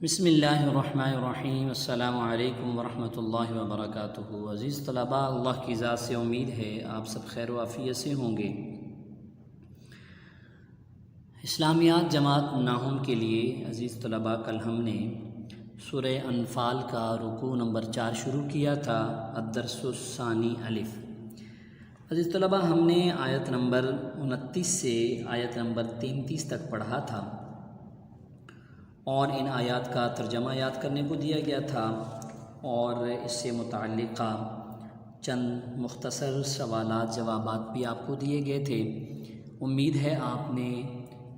بسم اللہ الرحمن الرحیم۔ السلام علیکم ورحمۃ اللہ وبرکاتہ۔ عزیز طلباء، اللہ کی ذات سے امید ہے آپ سب خیر و عافیت سے ہوں گے۔ اسلامیات جماعت ناہم کے لیے عزیز طلباء، کل ہم نے سورہ انفال کا رکوع نمبر 4 شروع کیا تھا، الدرس الثانی الف۔ عزیز طلباء، ہم نے آیت نمبر 29 سے آیت نمبر 33 تک پڑھا تھا اور ان آیات کا ترجمہ یاد کرنے کو دیا گیا تھا اور اس سے متعلقہ چند مختصر سوالات جوابات بھی آپ کو دیے گئے تھے۔ امید ہے آپ نے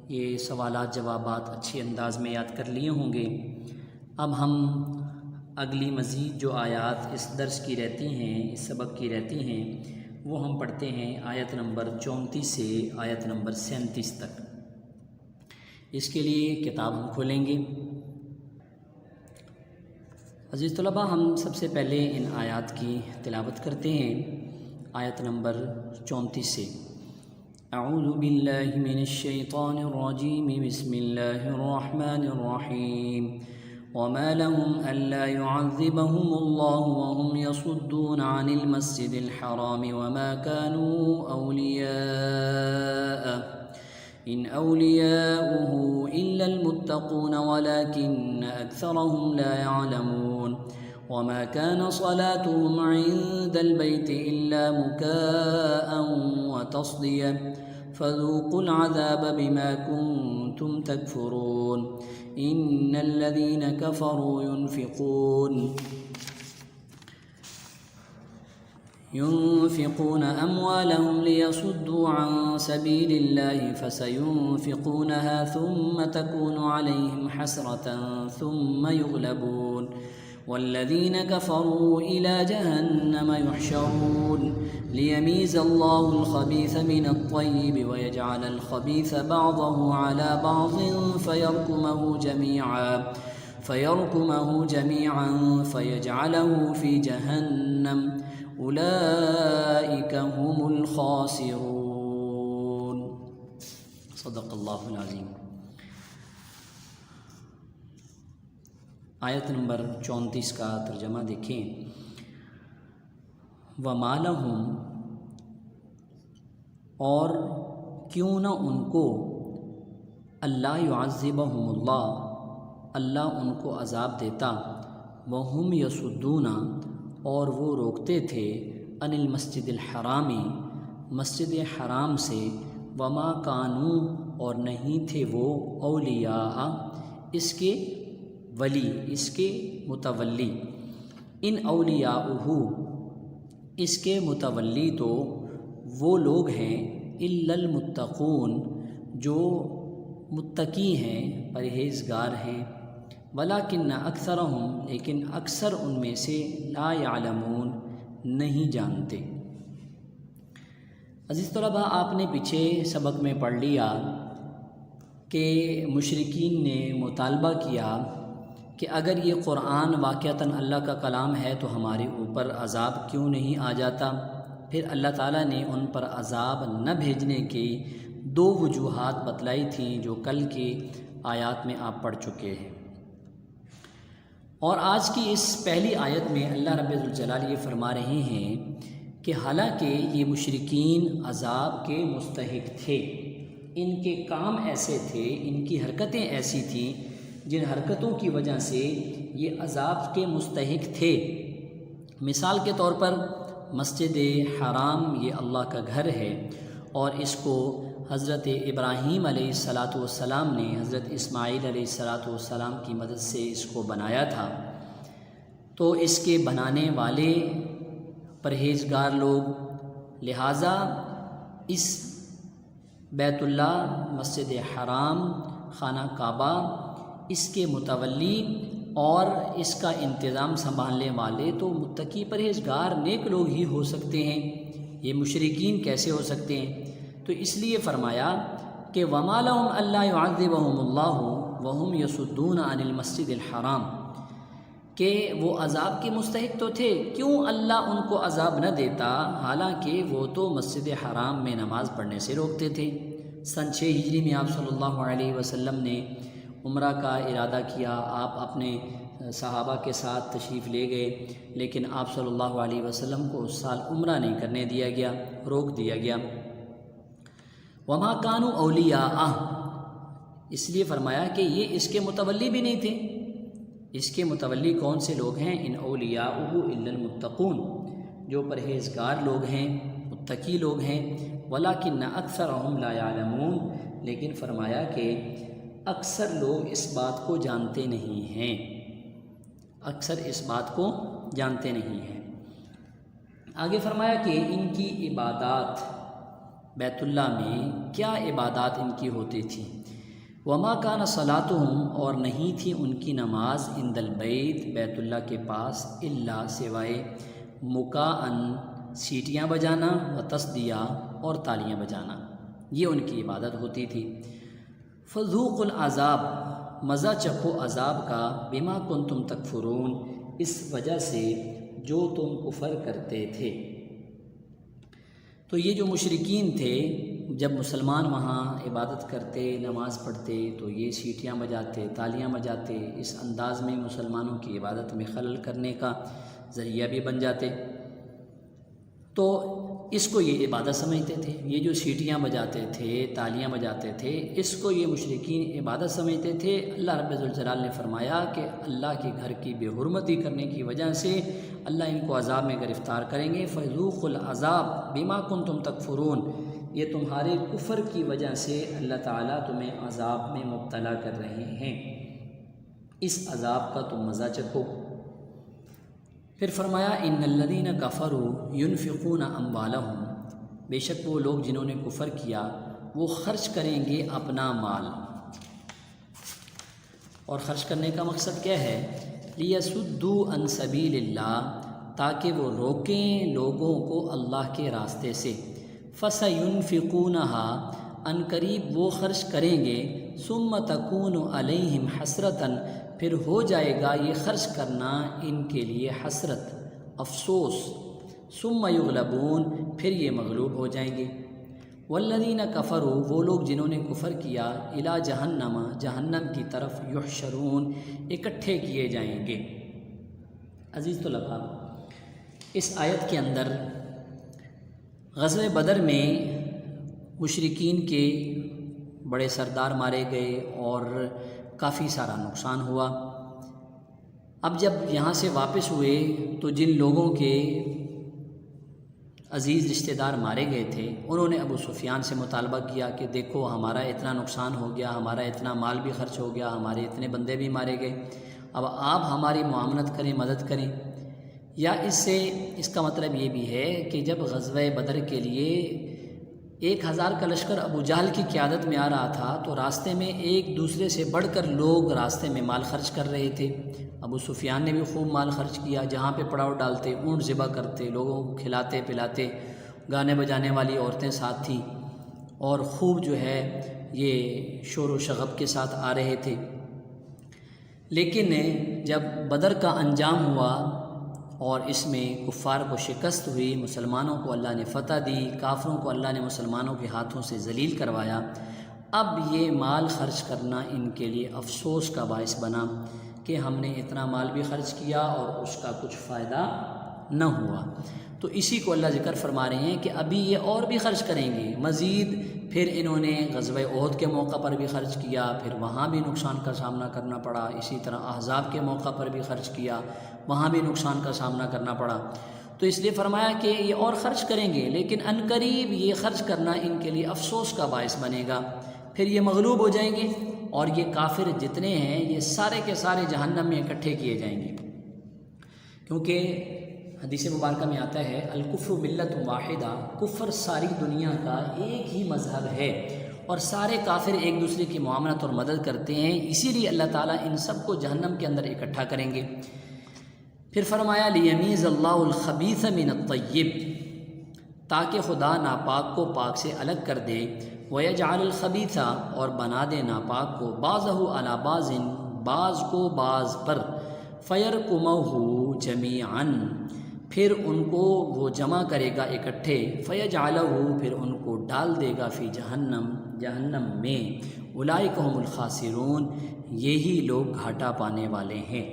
یہ سوالات جوابات اچھے انداز میں یاد کر لیے ہوں گے۔ اب ہم اگلی مزید جو آیات اس درس کی رہتی ہیں، اس سبق کی رہتی ہیں، وہ ہم پڑھتے ہیں آیت نمبر 34 سے آیت نمبر 37 تک۔ اس کے لیے کتاب ہم کھولیں گے۔ عزیز طلباء، ہم سب سے پہلے ان آیات کی تلاوت کرتے ہیں۔ آیت نمبر 34 سے اعوذ باللہ من الشیطان الرجیم، بسم اللہ الرحمن الرحیم۔ وما لهم ألا يعذبهم الله وهم يصدون عن المسجد الحرام وما كانوا أولياءه إن أولياؤه إلا المتقون ولكن أكثرهم لا يعلمون وما كان صلاتهم عند البيت إلا مكاء وتصدية فذوقوا العذاب بما كنتم تكفرون إن الذين كفروا ينفقون أموالهم ليصدوا عن سبيل الله فسينفقونها ثم تكون عليهم حسرة ثم يغلبون والذين كفروا إلى جهنم يحشرون ليميز الله الخبيث من الطيب ويجعل الخبيث بعضه على بعض فيركمه جميعا فيجعله في جهنم اولئک هم الخاسرون۔ صدق اللہ العظیم۔ آیت نمبر 34 کا ترجمہ دیکھیں۔ وما لہم، اور کیوں نہ ان کو، اللہ یعذبہم اللہ، اللہ ان کو عذاب دیتا، وہم یصدون، اور وہ روکتے تھے، ان المسجد الحرامی، مسجد حرام سے، وما کانوا، اور نہیں تھے وہ، اولیاء، اس کے ولی، اس کے متولی، ان اولیاءہ، اس کے متولی تو وہ لوگ ہیں، الا المتقون، جو متقی ہیں، پرہیزگار ہیں، ولیکن اکثرہم، لیکن اکثر ان میں سے، لا یعلمون، نہیں جانتے۔ عزیز طلباء، آپ نے پیچھے سبق میں پڑھ لیا کہ مشرکین نے مطالبہ کیا کہ اگر یہ قرآن واقعتاً اللہ کا کلام ہے تو ہمارے اوپر عذاب کیوں نہیں آ جاتا؟ پھر اللہ تعالیٰ نے ان پر عذاب نہ بھیجنے کی 2 وجوہات بتلائی تھیں، جو کل کی آیات میں آپ پڑھ چکے ہیں۔ اور آج کی اس پہلی آیت میں اللہ رب الجلال یہ فرما رہے ہیں کہ حالانکہ یہ مشرکین عذاب کے مستحق تھے، ان کے کام ایسے تھے، ان کی حرکتیں ایسی تھیں جن حرکتوں کی وجہ سے یہ عذاب کے مستحق تھے۔ مثال کے طور پر مسجد حرام یہ اللہ کا گھر ہے اور اس کو حضرت ابراہیم علیہ السلام نے حضرت اسماعیل علیہ السلام کی مدد سے اس کو بنایا تھا، تو اس کے بنانے والے پرہیزگار لوگ، لہٰذا اس بیت اللہ، مسجد حرام، خانہ کعبہ، اس کے متولی اور اس کا انتظام سنبھالنے والے تو متقی پرہیزگار نیک لوگ ہی ہو سکتے ہیں، یہ مشرکین کیسے ہو سکتے ہیں؟ تو اس لیے فرمایا کہ وما لهم الا يعذبهم الله وهم يصدون عن المسجد الحرام، کہ وہ عذاب کے مستحق تو تھے، کیوں اللہ ان کو عذاب نہ دیتا حالانکہ وہ تو مسجد حرام میں نماز پڑھنے سے روکتے تھے۔ سن 6 ہجری میں آپ صلی اللہ علیہ وسلم نے عمرہ کا ارادہ کیا، آپ اپنے صحابہ کے ساتھ تشریف لے گئے، لیکن آپ صلی اللہ علیہ وسلم کو اس سال عمرہ نہیں کرنے دیا گیا، روک دیا گیا۔ وما کانوا اولیاء، اس لیے فرمایا کہ یہ اس کے متولی بھی نہیں تھے۔ اس کے متولی کون سے لوگ ہیں؟ ان اولیاءہ الا المتقون، جو پرہیزگار لوگ ہیں، متقی لوگ ہیں۔ ولکن اکثرهم لا يعلمون، لیکن فرمایا کہ اکثر لوگ اس بات کو جانتے نہیں ہیں، اکثر اس بات کو جانتے نہیں ہیں۔ آگے فرمایا کہ ان کی عبادات بیت اللہ میں کیا عبادات ان کی ہوتی تھیں؟ وما کان صلاتهم، اور نہیں تھی ان کی نماز، عند البیت، بیت اللہ کے پاس، الا سوائے مکاءً، سیٹیاں بجانا، و تصدیہ، اور تالیاں بجانا، یہ ان کی عبادت ہوتی تھی۔ فذوقوا العذاب، مزہ چکھو عذاب کا، بما کنتم تکفرون، اس وجہ سے جو تم کفر کرتے تھے۔ تو یہ جو مشرکین تھے، جب مسلمان وہاں عبادت کرتے، نماز پڑھتے، تو یہ سیٹیاں بجاتے، تالیاں بجاتے، اس انداز میں مسلمانوں کی عبادت میں خلل کرنے کا ذریعہ بھی بن جاتے، تو اس کو یہ عبادت سمجھتے تھے۔ یہ جو سیٹیاں بجاتے تھے، تالیاں بجاتے تھے، اس کو یہ مشرکین عبادت سمجھتے تھے۔ اللہ رب ذوالجلال نے فرمایا کہ اللہ کے گھر کی بے حرمتی کرنے کی وجہ سے اللہ ان کو عذاب میں گرفتار کریں گے۔ فذوقوا العذاب بما کنتم تکفرون، یہ تمہارے کفر کی وجہ سے اللہ تعالیٰ تمہیں عذاب میں مبتلا کر رہے ہیں، اس عذاب کا تم مزہ چکھو۔ پھر فرمایا ان الذین کفروا ينفقون اموالهم، بے شک وہ لوگ جنہوں نے کفر کیا وہ خرچ کریں گے اپنا مال، اور خرچ کرنے کا مقصد کیا ہے؟ لیصدوا عن سبیل اللہ، تاکہ وہ روکیں لوگوں کو اللہ کے راستے سے۔ فسینفقونها، ان قریب وہ خرچ کریں گے، ثم تکون علیہم حسرتاً، پھر ہو جائے گا یہ خرچ کرنا ان کے لیے حسرت، افسوس، ثم یغلبون، پھر یہ مغلوب ہو جائیں گے۔ والذین کفروا، وہ لوگ جنہوں نے کفر کیا، الی جہنم، جہنم کی طرف، یحشرون، اکٹھے کیے جائیں گے۔ عزیز طلباء، اس آیت کے اندر غزوہ بدر میں مشرکین کے بڑے سردار مارے گئے اور کافی سارا نقصان ہوا۔ اب جب یہاں سے واپس ہوئے تو جن لوگوں کے عزیز رشتہ دار مارے گئے تھے، انہوں نے ابو سفیان سے مطالبہ کیا کہ دیکھو ہمارا اتنا نقصان ہو گیا، ہمارا اتنا مال بھی خرچ ہو گیا، ہمارے اتنے بندے بھی مارے گئے، اب آپ ہماری معاونت کریں، مدد کریں۔ یا اس کا مطلب یہ بھی ہے کہ جب غزوہ بدر کے لیے 1000 کا لشکر ابو جہل کی قیادت میں آ رہا تھا، تو راستے میں ایک دوسرے سے بڑھ کر لوگ راستے میں مال خرچ کر رہے تھے۔ ابو سفیان نے بھی خوب مال خرچ کیا، جہاں پہ پڑاؤ ڈالتے، اونٹ ذبح کرتے، لوگوں کو کھلاتے پلاتے، گانے بجانے والی عورتیں ساتھ تھیں، اور خوب جو ہے یہ شور و شغب کے ساتھ آ رہے تھے۔ لیکن جب بدر کا انجام ہوا اور اس میں کفار کو شکست ہوئی، مسلمانوں کو اللہ نے فتح دی، کافروں کو اللہ نے مسلمانوں کے ہاتھوں سے ذلیل کروایا، اب یہ مال خرچ کرنا ان کے لیے افسوس کا باعث بنا کہ ہم نے اتنا مال بھی خرچ کیا اور اس کا کچھ فائدہ نہ ہوا۔ تو اسی کو اللہ ذکر فرما رہے ہیں کہ ابھی یہ اور بھی خرچ کریں گے مزید۔ پھر انہوں نے غزوہ احد کے موقع پر بھی خرچ کیا، پھر وہاں بھی نقصان کا سامنا کرنا پڑا، اسی طرح احزاب کے موقع پر بھی خرچ کیا، وہاں بھی نقصان کا سامنا کرنا پڑا۔ تو اس لیے فرمایا کہ یہ اور خرچ کریں گے، لیکن عنقریب یہ خرچ کرنا ان کے لیے افسوس کا باعث بنے گا، پھر یہ مغلوب ہو جائیں گے، اور یہ کافر جتنے ہیں یہ سارے کے سارے جہنم میں اکٹھے کیے جائیں گے۔ کیونکہ حدیث مبارکہ میں آتا ہے الکفر ملت واحدہ، کفر ساری دنیا کا ایک ہی مذہب ہے، اور سارے کافر ایک دوسرے کی معاملت اور مدد کرتے ہیں، اسی لیے اللہ تعالیٰ ان سب کو جہنم کے اندر اکٹھا کریں گے۔ پھر فرمایا لیمیز اللہ الخبیث من الطیب، تاکہ خدا ناپاک کو پاک سے الگ کر دے، ویجعل الخبیث، اور بنا دے ناپاک کو، بعضہ علی بعض، بعض کو بعض پر، فیرکمہ جمیعا، پھر ان کو وہ جمع کرے گا اکٹھے، فیجعلہ، پھر ان کو ڈال دے گا، فی جہنم، جہنم میں، اولئک هم الخاسرون، یہی لوگ گھاٹا پانے والے ہیں۔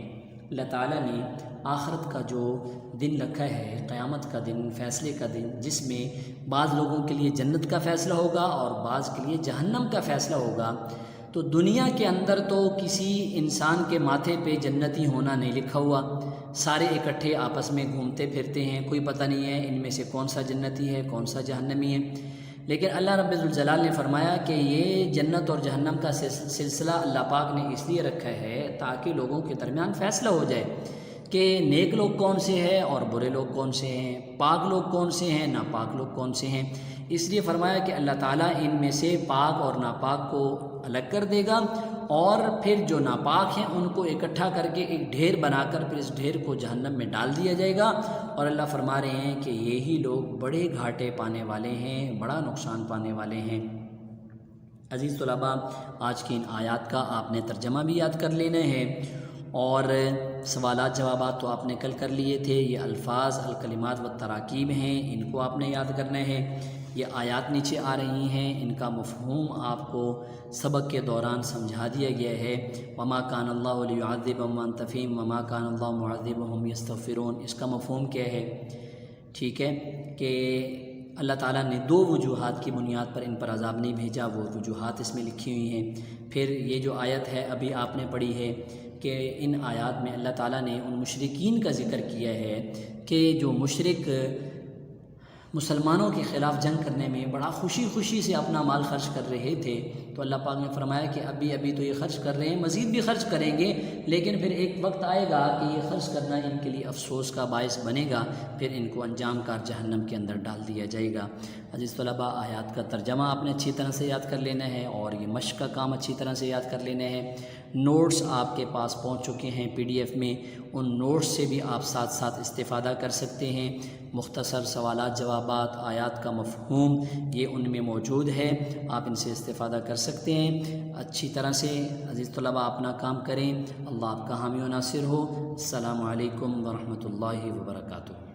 اللہ تعالیٰ نے آخرت کا جو دن رکھا ہے، قیامت کا دن، فیصلے کا دن، جس میں بعض لوگوں کے لیے جنت کا فیصلہ ہوگا اور بعض کے لیے جہنم کا فیصلہ ہوگا، تو دنیا کے اندر تو کسی انسان کے ماتھے پہ جنتی ہونا نہیں لکھا ہوا، سارے اکٹھے آپس میں گھومتے پھرتے ہیں، کوئی پتہ نہیں ہے ان میں سے کون سا جنتی ہے کون سا جہنمی ہے۔ لیکن اللہ رب الجلال نے فرمایا کہ یہ جنت اور جہنم کا سلسلہ اللہ پاک نے اس لیے رکھا ہے تاکہ لوگوں کے درمیان فیصلہ ہو جائے کہ نیک لوگ کون سے ہیں اور برے لوگ کون سے ہیں، پاک لوگ کون سے ہیں، ناپاک لوگ کون سے ہیں۔ اس لیے فرمایا کہ اللہ تعالیٰ ان میں سے پاک اور ناپاک کو الگ کر دے گا، اور پھر جو ناپاک ہیں ان کو اکٹھا کر کے ایک ڈھیر بنا کر پھر اس ڈھیر کو جہنم میں ڈال دیا جائے گا۔ اور اللہ فرما رہے ہیں کہ یہی لوگ بڑے گھاٹے پانے والے ہیں، بڑا نقصان پانے والے ہیں۔ عزیز طلباء، آج کی ان آیات کا آپ نے ترجمہ بھی یاد کر لینا ہے، اور سوالات جوابات تو آپ نے کل کر لیے تھے۔ یہ الفاظ، الکلمات و تراکیب ہیں، ان کو آپ نے یاد کرنا ہے۔ یہ آیات نیچے آ رہی ہیں، ان کا مفہوم آپ کو سبق کے دوران سمجھا دیا گیا ہے۔ وما کان اللہ لیعذبہم وانت فیہم وما کان اللہ معذبہم یستغفرون، اس کا مفہوم کیا ہے؟ ٹھیک ہے کہ اللہ تعالیٰ نے دو وجوہات کی بنیاد پر ان پر عذاب نہیں بھیجا، وہ وجوہات اس میں لکھی ہوئی ہیں۔ پھر یہ جو آیت ہے ابھی آپ نے پڑھی ہے کہ ان آیات میں اللہ تعالیٰ نے ان مشرکین کا ذکر کیا ہے کہ جو مشرک مسلمانوں کے خلاف جنگ کرنے میں بڑا خوشی سے اپنا مال خرچ کر رہے تھے، تو اللہ پاک نے فرمایا کہ ابھی تو یہ خرچ کر رہے ہیں، مزید بھی خرچ کریں گے، لیکن پھر ایک وقت آئے گا کہ یہ خرچ کرنا ان کے لیے افسوس کا باعث بنے گا، پھر ان کو انجام کار جہنم کے اندر ڈال دیا جائے گا۔ عزیز طلباء، آیات کا ترجمہ آپ نے اچھی طرح سے یاد کر لینا ہے، اور یہ مشق کا کام اچھی طرح سے یاد کر لینا ہے۔ نوٹس آپ کے پاس پہنچ چکے ہیں پی ڈی ایف میں، ان نوٹس سے بھی آپ ساتھ ساتھ استفادہ کر سکتے ہیں۔ مختصر سوالات جوابات، آیات کا مفہوم، یہ ان میں موجود ہے، آپ ان سے استفادہ کر سکتے ہیں۔ اچھی طرح سے عزیز طلباء اپنا کام کریں، اللہ آپ کا حامی و ناصر ہو۔ السلام علیکم ورحمۃ اللہ وبرکاتہ۔